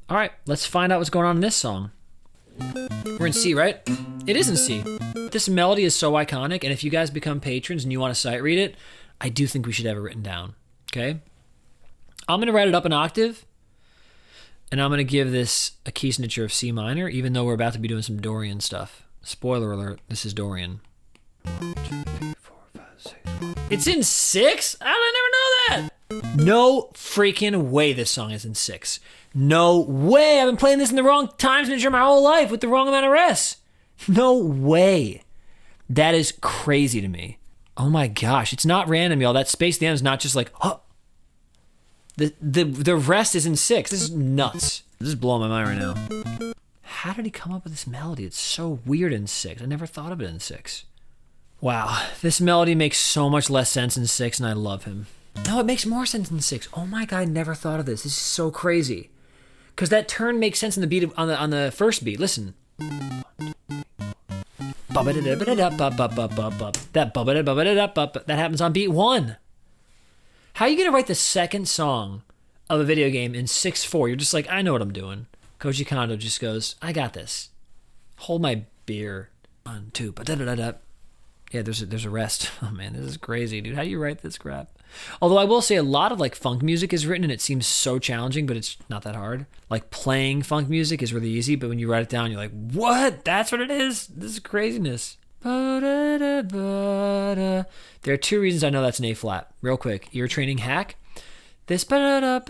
All right, let's find out what's going on in this song. We're in C, right? It is in C. This melody is so iconic, and if you guys become patrons and you want to sight read it, I do think we should have it written down, okay? I'm going to write it up an octave, and I'm going to give this a key signature of C minor, even though we're about to be doing some Dorian stuff. Spoiler alert, this is Dorian. 1, 2, 3, 4, 5, 6. It's in 6? How did I never know that? No freaking way this song is in 6. No way. I've been playing this in the wrong time signature my whole life with the wrong amount of rests. No way. That is crazy to me. Oh my gosh. It's not random, y'all. That space at the end is not just like, oh. The rest is in 6. This is nuts. This is blowing my mind right now. How did he come up with this melody? It's so weird in 6. I never thought of it in 6. Wow. This melody makes so much less sense in 6, and I love him. No, it makes more sense in 6. Oh my God, I never thought of this. This is so crazy. Because that turn makes sense in the beat on the first beat. Listen. That happens on beat 1. How are you going to write the second song of a video game in 6/4? You're just like, I know what I'm doing. Koji Kondo just goes, I got this. Hold my beer. 1, 2, yeah, there's a rest. Oh man, this is crazy, dude. How do you write this crap? Although I will say a lot of like funk music is written and it seems so challenging, but it's not that hard. Like playing funk music is really easy, but when you write it down, you're like, what? That's what it is? This is craziness. There are 2 reasons I know that's an A flat. Real quick, ear training hack. This that's a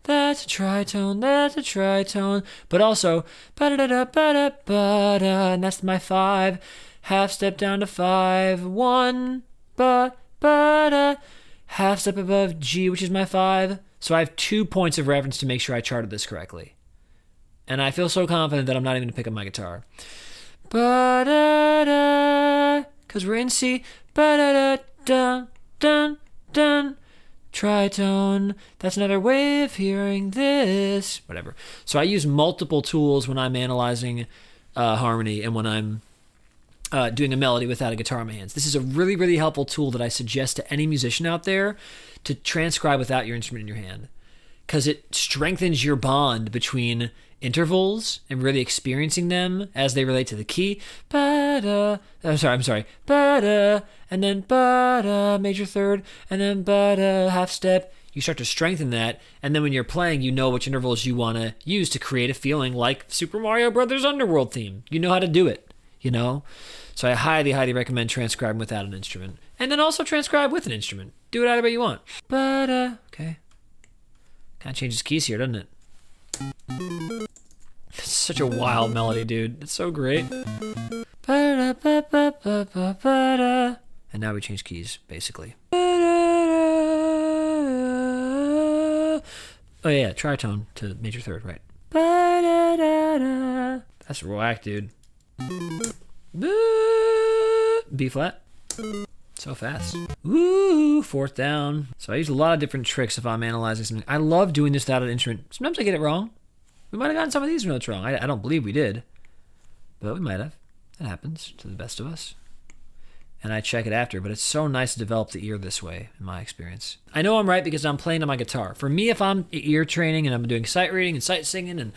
tritone, but also and that's my 5. Half step down to 5, 1, half step above G, which is my 5. So I have 2 points of reference to make sure I charted this correctly. And I feel so confident that I'm not even going to pick up my guitar. Because we're in C. Dun, dun. Tritone. That's another way of hearing this. Whatever. So I use multiple tools when I'm analyzing harmony and when I'm doing a melody without a guitar in my hands. This is a really, really helpful tool that I suggest to any musician out there to transcribe without your instrument in your hand, because it strengthens your bond between intervals and really experiencing them as they relate to the key. I'm sorry. And then major third, and then half step. You start to strengthen that, and then when you're playing, you know which intervals you want to use to create a feeling like Super Mario Brothers Underworld theme. You know how to do it, you know? So I highly, highly recommend transcribing without an instrument. And then also transcribe with an instrument. Do it either way you want. Okay. Kind of changes keys here, doesn't it? It's such a wild melody, dude. It's so great. And now we change keys, basically. Oh yeah, tritone to major third, right. That's whack, dude. B flat. So fast. Woo, 4th down. So I use a lot of different tricks if I'm analyzing something. I love doing this without an instrument. Sometimes I get it wrong. We might have gotten some of these notes wrong. I don't believe we did, but we might have. That happens to the best of us. And I check it after, but it's so nice to develop the ear this way, in my experience. I know I'm right because I'm playing on my guitar. For me, if I'm ear training and I'm doing sight reading and sight singing and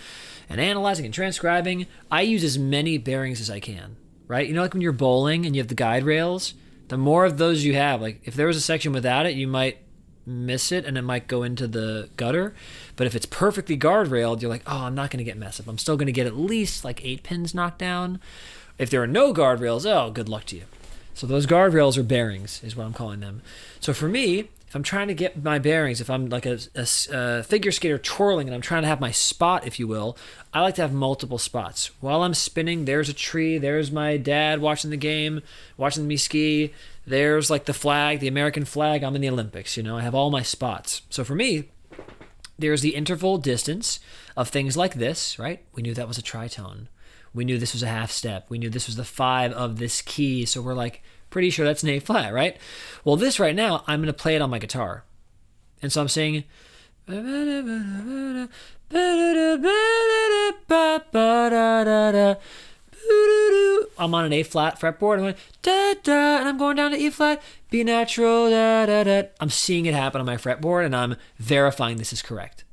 analyzing and transcribing, I use as many bearings as I can, right? You know, like when you're bowling and you have the guide rails, the more of those you have, like if there was a section without it, you might miss it and it might go into the gutter. But if it's perfectly guardrailed, you're like, oh, I'm not going to get messed up. I'm still going to get at least like 8 pins knocked down. If there are no guardrails, oh, good luck to you. So those guardrails are bearings, is what I'm calling them. So for me, if I'm trying to get my bearings, if I'm like a figure skater twirling and I'm trying to have my spot, if you will, I like to have multiple spots. While I'm spinning, there's a tree, there's my dad watching the game, watching me ski, there's like the flag, the American flag, I'm in the Olympics, you know, I have all my spots. So for me, there's the interval distance of things like this, right? We knew that was a tritone. We knew this was a half step. We knew this was the 5 of this key. So we're like, pretty sure that's an A flat, right? Well, this right now, I'm going to play it on my guitar. And so I'm saying, I'm on an A flat fretboard. I'm going da da, and I'm going down to E flat, B natural, da da da. I'm seeing it happen on my fretboard, and I'm verifying this is correct.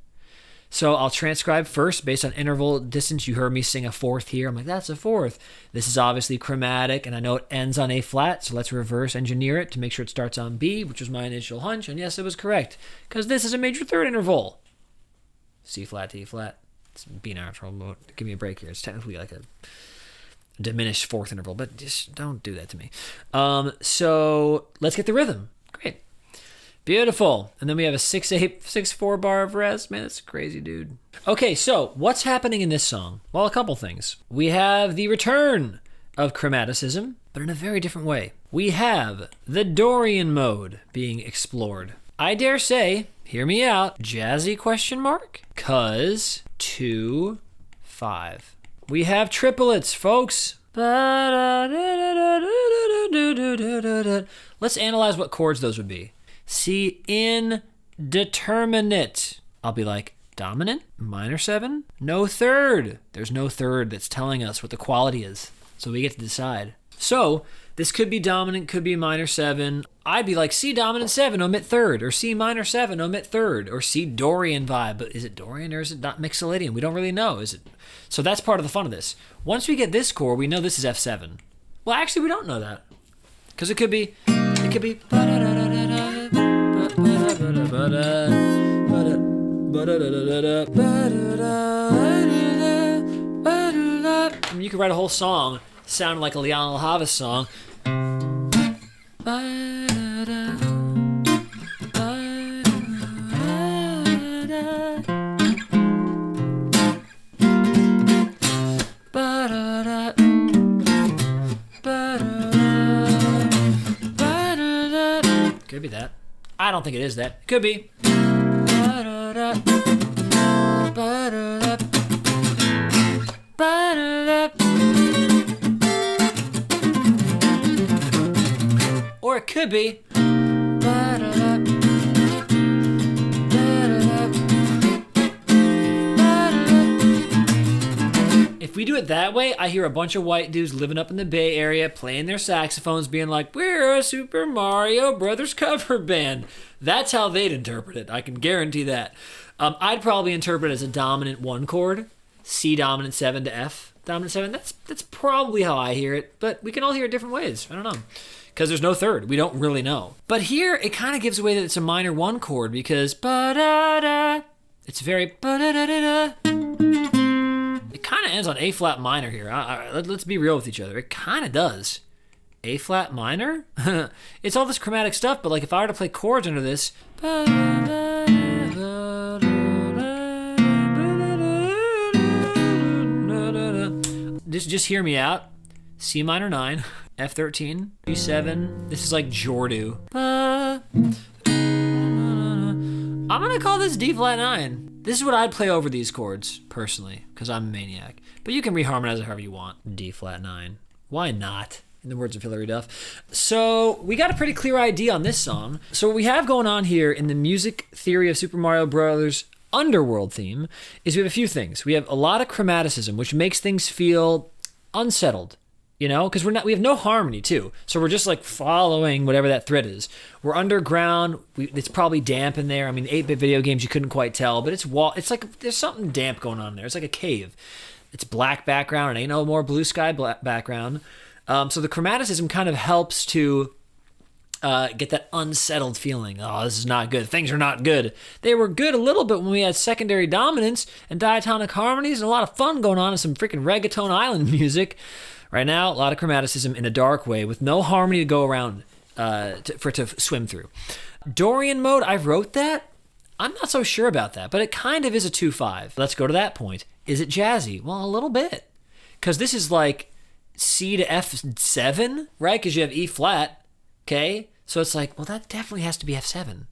So I'll transcribe first based on interval distance. You heard me sing a fourth here. I'm like, that's a fourth. This is obviously chromatic, and I know it ends on A flat, so let's reverse engineer it to make sure it starts on B, which was my initial hunch, and yes, it was correct, because this is a major third interval. C flat to E flat. It's B natural. Give me a break here. It's technically like a diminished fourth interval, but just don't do that to me. So let's get the rhythm. Great. Beautiful. And then we have a 6/8, 6/4 bar of rest. Man, that's crazy, dude. Okay, so what's happening in this song? Well, a couple things. We have the return of chromaticism, but in a very different way. We have the Dorian mode being explored. I dare say, hear me out, jazzy question mark, cuz 2, 5. We have triplets, folks. Let's analyze what chords those would be. C indeterminate. I'll be like, dominant, minor 7, no third. There's no third that's telling us what the quality is. So we get to decide. So this could be dominant, could be minor 7. I'd be like C dominant 7, omit third, or C minor 7, omit third, or C Dorian vibe. But is it Dorian or is it not Mixolydian? We don't really know. Is it? So that's part of the fun of this. Once we get this chord, we know this is F7. Well, actually, we don't know that. Because it could be. I mean, you could write a whole song sounding like a Liana Havas song. Could be that. I don't think it is that. It could be. Or it could be. If we do it that way, I hear a bunch of white dudes living up in the Bay Area playing their saxophones being like, we're a Super Mario Brothers cover band. That's how they'd interpret it. I can guarantee that. I'd probably interpret it as a dominant 1 chord, C dominant 7 to F dominant 7. That's probably how I hear it, but we can all hear it different ways. I don't know. Because there's no third. We don't really know. But here, it kind of gives away that it's a minor 1 chord because ba-da-da. It's very ba-da-da-da-da. It kind of ends on A flat minor here. Let's be real with each other. It kind of does. A flat minor? It's all this chromatic stuff, but like if I were to play chords under this, just hear me out. C minor 9, F13, G7. This is like Jordu. I'm gonna call this D flat 9. This is what I'd play over these chords, personally, because I'm a maniac. But you can reharmonize it however you want. D flat 9. Why not? In the words of Hilary Duff. So we got a pretty clear idea on this song. So what we have going on here in the music theory of Super Mario Brothers Underworld theme is we have a few things. We have a lot of chromaticism, which makes things feel unsettled. You know, because we have no harmony too, so we're just like following whatever that thread is. We're underground. It's probably damp in there. I mean, 8-bit video games you couldn't quite tell, but it's like there's something damp going on there. It's like a cave. It's black background. It ain't no more blue sky background. So the chromaticism kind of helps to get that unsettled feeling. Oh, this is not good. Things are not good. They were good a little bit when we had secondary dominance and diatonic harmonies and a lot of fun going on and some freaking reggaeton island music. Right now, a lot of chromaticism in a dark way with no harmony to go around for it to swim through. Dorian mode, I wrote that. I'm not so sure about that, but it kind of is a 2-5. Let's go to that point. Is it jazzy? Well, a little bit. Because this is like C to F7, right? Because you have E flat, okay? So it's like, well, that definitely has to be F7.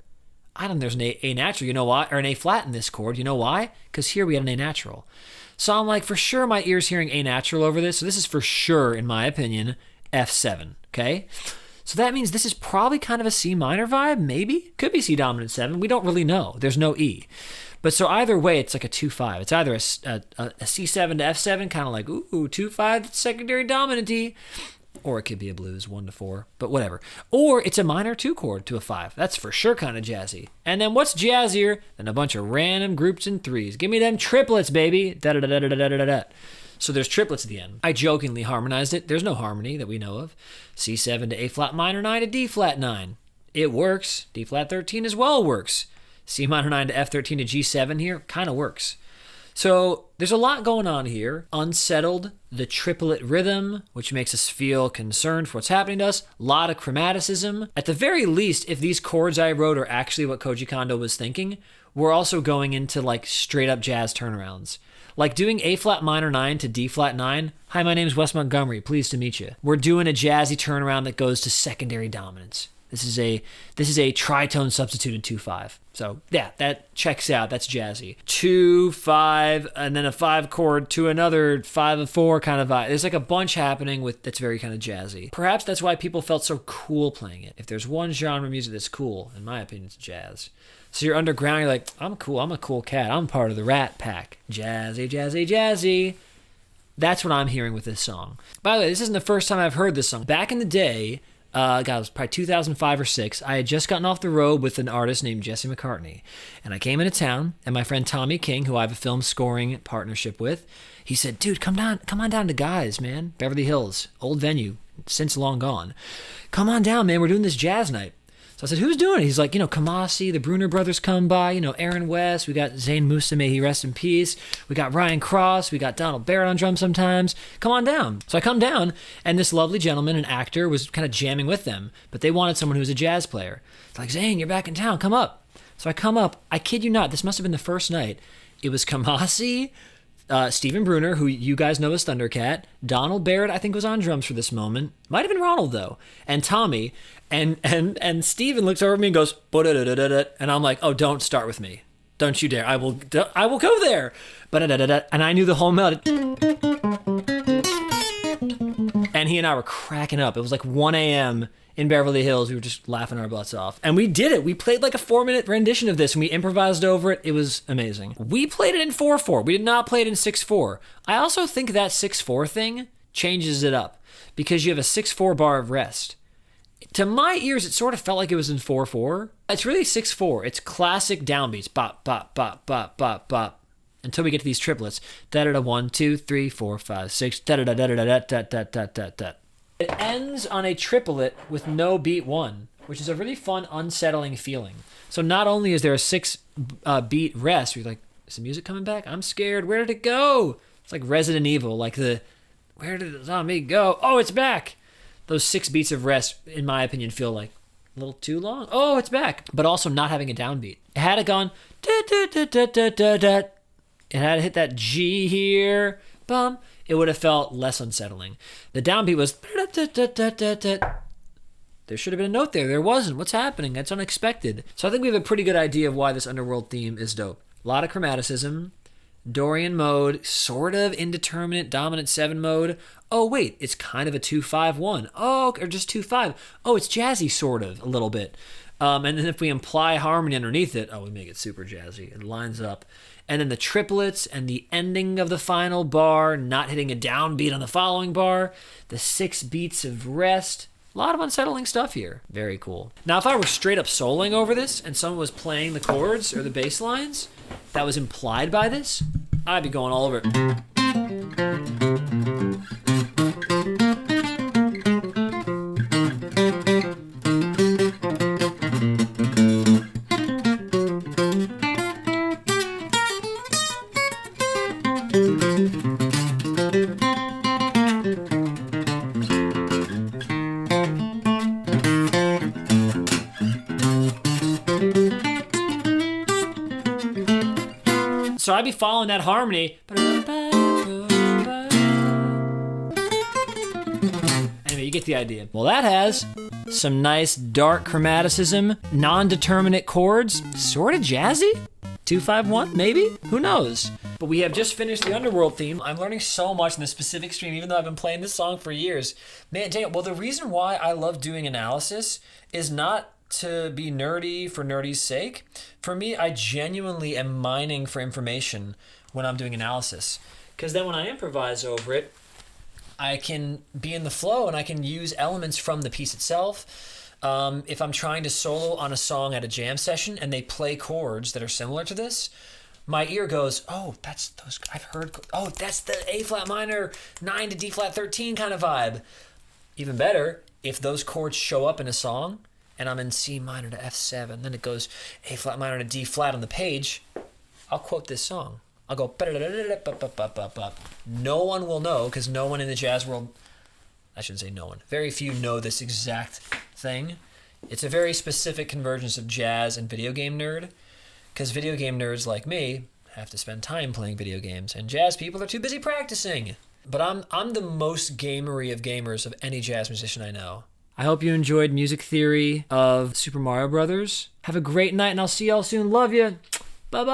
I don't know, there's an A natural, you know why? Or an A flat in this chord, you know why? Because here we had an A natural. So I'm like, for sure my ear's hearing A natural over this. So this is for sure, in my opinion, F7, okay? So that means this is probably kind of a C minor vibe, maybe? Could be C dominant 7. We don't really know. There's no E. But so either way, it's like a 2-5. It's either a C7 to F7, kind of like, ooh, 2-5, secondary dominant E. Or it could be a blues 1 to 4, but whatever. Or it's a minor 2 chord to a 5. That's for sure kind of jazzy. And then what's jazzier than a bunch of random groups in 3s? Give me them triplets, baby. Da da da da da da da da. So there's triplets at the end. I jokingly harmonized it. There's no harmony that we know of. C7 to A flat minor 9 to D flat 9. It works. D flat 13 as well works. C minor 9 to F13 to G7 here kind of works. So there's a lot going on here. Unsettled, the triplet rhythm, which makes us feel concerned for what's happening to us. A lot of chromaticism. At the very least, if these chords I wrote are actually what Koji Kondo was thinking, we're also going into like straight up jazz turnarounds. Like doing A flat minor 9 to D flat 9. Hi, my name's Wes Montgomery. Pleased to meet you. We're doing a jazzy turnaround that goes to secondary dominance. This is a tritone substituted 2-5. So yeah, that checks out. That's jazzy. 2-5 and then a 5 chord to another 5-4 kind of vibe. There's like a bunch happening that's very kind of jazzy. Perhaps that's why people felt so cool playing it. If there's one genre of music that's cool, in my opinion, it's jazz. So you're underground, you're like, I'm cool. I'm a cool cat. I'm part of the Rat Pack. Jazzy, jazzy, jazzy. That's what I'm hearing with this song. By the way, this isn't the first time I've heard this song. Back in the day, it was probably 2005 or 6. I had just gotten off the road with an artist named Jesse McCartney. And I came into town, and my friend Tommy King, who I have a film scoring partnership with, he said, dude, come on down to Guys, man. Beverly Hills, old venue, since long gone. Come on down, man. We're doing this jazz night. So I said, who's doing it? He's like, Kamasi, the Bruner brothers come by, Aaron West, we got Zane Musa, may he rest in peace. We got Ryan Cross, we got Donald Barrett on drums sometimes. Come on down. So I come down, and this lovely gentleman, an actor, was kind of jamming with them, but they wanted someone who was a jazz player. It's like, Zane, you're back in town, come up. So I come up, I kid you not, this must have been the first night. It was Kamasi, Stephen Bruner, who you guys know as Thundercat. Donald Barrett, I think, was on drums for this moment. Might have been Ronald, though. And Tommy. And Stephen looks over at me and goes, "Ba-da-da-da-da-da." And I'm like, oh, don't start with me. Don't you dare. I will go there. Ba-da-da-da-da. And I knew the whole melody. And he and I were cracking up. It was like 1 a.m. in Beverly Hills. We were just laughing our butts off. And we did it. We played like a 4-minute rendition of this, and we improvised over it. It was amazing. We played it in 4/4. We did not play it in 6/4. I also think that 6/4 thing changes it up because you have a 6/4 bar of rest. To my ears, it sort of felt like it was in 4/4. It's really 6/4. It's classic downbeats. Bop, bop, bop, bop, bop, bop. Until we get to these triplets. Da-da-da, 1, 2, 3, 4, 5, 6. Da-da-da-da-da-da-da-da-da-da. It ends on a triplet with no beat 1, which is a really fun, unsettling feeling. So not only is there a 6 beat rest, where you're like, is the music coming back? I'm scared. Where did it go? It's like Resident Evil, like where did the zombie go? Oh, it's back. Those 6 beats of rest, in my opinion, feel like a little too long. Oh, it's back. But also not having a downbeat. Had it gone, da-da-da-da-da-da-da. It had to hit that G here, bum. It would have felt less unsettling. The downbeat was, there should have been a note there. There wasn't. What's happening? That's unexpected. So I think we have a pretty good idea of why this Underworld theme is dope. A lot of chromaticism, Dorian mode, sort of indeterminate dominant 7 mode. Oh, wait, it's kind of a 2-5-1. Oh, or just 2-5. Oh, it's jazzy, sort of, a little bit. And then if we imply harmony underneath it, we make it super jazzy. It lines up. And then the triplets and the ending of the final bar, not hitting a downbeat on the following bar, the 6 beats of rest. A lot of unsettling stuff here. Very cool. Now, if I were straight up soloing over this and someone was playing the chords or the bass lines that was implied by this, I'd be going all over it. So I'd be following that harmony. Anyway, you get the idea. Well, that has some nice dark chromaticism, non-determinate chords, sort of jazzy. 2-5-1, maybe? Who knows? But we have just finished the Underworld theme. I'm learning so much in this specific stream, even though I've been playing this song for years. Man, dang it. Well, the reason why I love doing analysis is not to be nerdy for nerdy's sake. For me, I genuinely am mining for information when I'm doing analysis. Because then when I improvise over it, I can be in the flow and I can use elements from the piece itself. If I'm trying to solo on a song at a jam session and they play chords that are similar to this, my ear goes, oh, that's those. I've heard. Oh, that's the A flat minor 9 to D flat 13 kind of vibe. Even better, if those chords show up in a song and I'm in C minor to F7, then it goes A flat minor to D flat on the page, I'll quote this song. I'll go, no one will know, because no one in the jazz world, I shouldn't say no one, very few know this exact thing. It's a very specific convergence of jazz and video game nerd, because video game nerds like me have to spend time playing video games, and jazz people are too busy practicing. But I'm the most gamery of gamers of any jazz musician I know. I hope you enjoyed music theory of Super Mario Brothers. Have a great night, and I'll see y'all soon. Love you. Bye-bye.